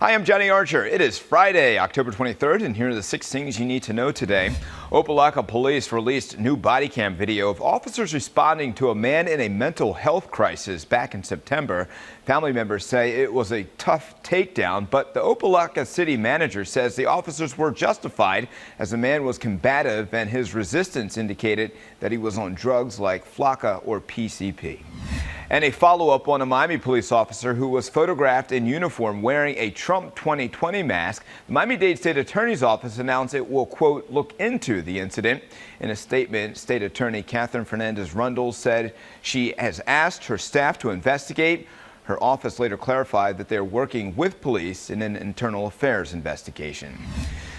Hi, I'm Johnny Archer. It is Friday, October 23rd, and here are the 6 things you need to know today. Opa-locka police released new body cam video of officers responding to a man in a mental health crisis back in September. Family members say it was a tough takedown, but the Opa-locka city manager says the officers were justified as the man was combative and his resistance indicated that he was on drugs like flakka or PCP. And a follow-up on a Miami police officer who was photographed in uniform wearing a Trump 2020 mask. The Miami-Dade State Attorney's Office announced it will, quote, look into the incident. In a statement, State Attorney Catherine Fernandez-Rundle said she has asked her staff to investigate. Her office later clarified that they're working with police in an internal affairs investigation.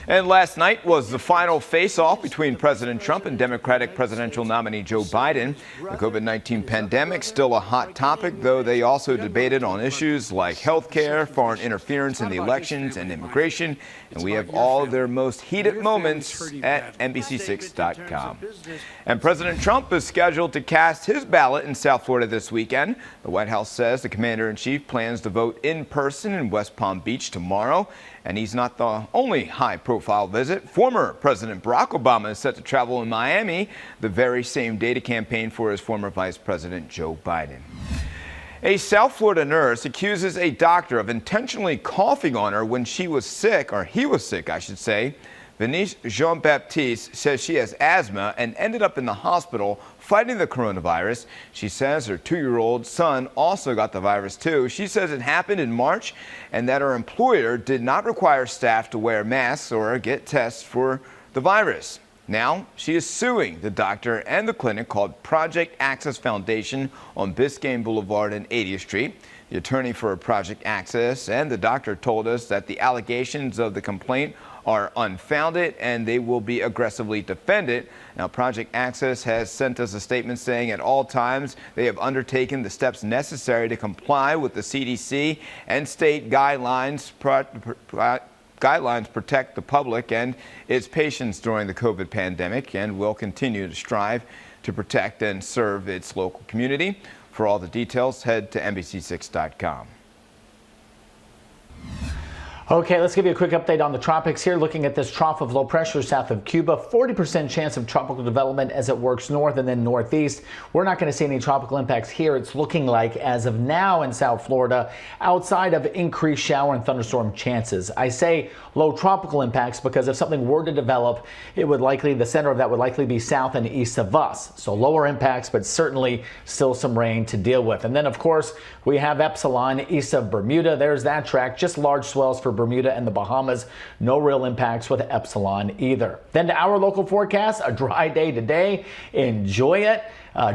And last night was the final face-off between President Trump and Democratic presidential nominee Joe Biden. The COVID-19 pandemic still a hot topic, though they also debated on issues like health care, foreign interference in the elections, and immigration. And we have all of their most heated moments at NBC6.com. And President Trump is scheduled to cast his ballot in South Florida this weekend. The White House says the commander-in-chief plans to vote in person in West Palm Beach tomorrow. And he's not the only high-profile visit. Former President Barack Obama is set to travel in Miami the very same day to campaign for his former Vice President Joe Biden. A South Florida nurse accuses a doctor of intentionally coughing on her when she was sick, or he was sick, I should say. Venice Jean-Baptiste says she has asthma and ended up in the hospital fighting the coronavirus. She says her 2-year-old son also got the virus too. She says it happened in March and that her employer did not require staff to wear masks or get tests for the virus. Now she is suing the doctor and the clinic called Project Access Foundation on Biscayne Boulevard and 80th Street. The attorney for Project Access and the doctor told us that the allegations of the complaint are unfounded and they will be aggressively defended. Now, Project Access has sent us a statement saying at all times they have undertaken the steps necessary to comply with the CDC and state guidelines. Guidelines protect the public and its patients during the COVID pandemic and will continue to strive to protect and serve its local community. For all the details, head to NBC6.com. Okay, let's give you a quick update on the tropics here. Looking at this trough of low pressure south of Cuba, 40% chance of tropical development as it works north and then northeast. We're not going to see any tropical impacts here. It's looking like as of now in South Florida, outside of increased shower and thunderstorm chances. I say low tropical impacts because if something were to develop, it would likely, the center of that would likely be south and east of us. So lower impacts, but certainly still some rain to deal with. And then of course, we have Epsilon east of Bermuda. There's that track, just large swells for Bermuda and the Bahamas. No real impacts with Epsilon either. Then to our local forecast, a dry day today. Enjoy it.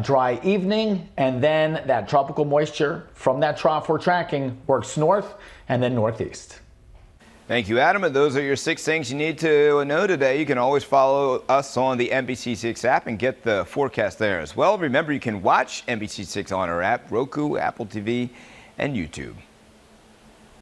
Dry evening, and then that tropical moisture from that trough we're tracking works north and then northeast. Thank you, Adam. And those are your 6 things you need to know today. You can always follow us on the NBC6 app and get the forecast there as well. Remember, you can watch NBC6 on our app, Roku, Apple TV, and YouTube.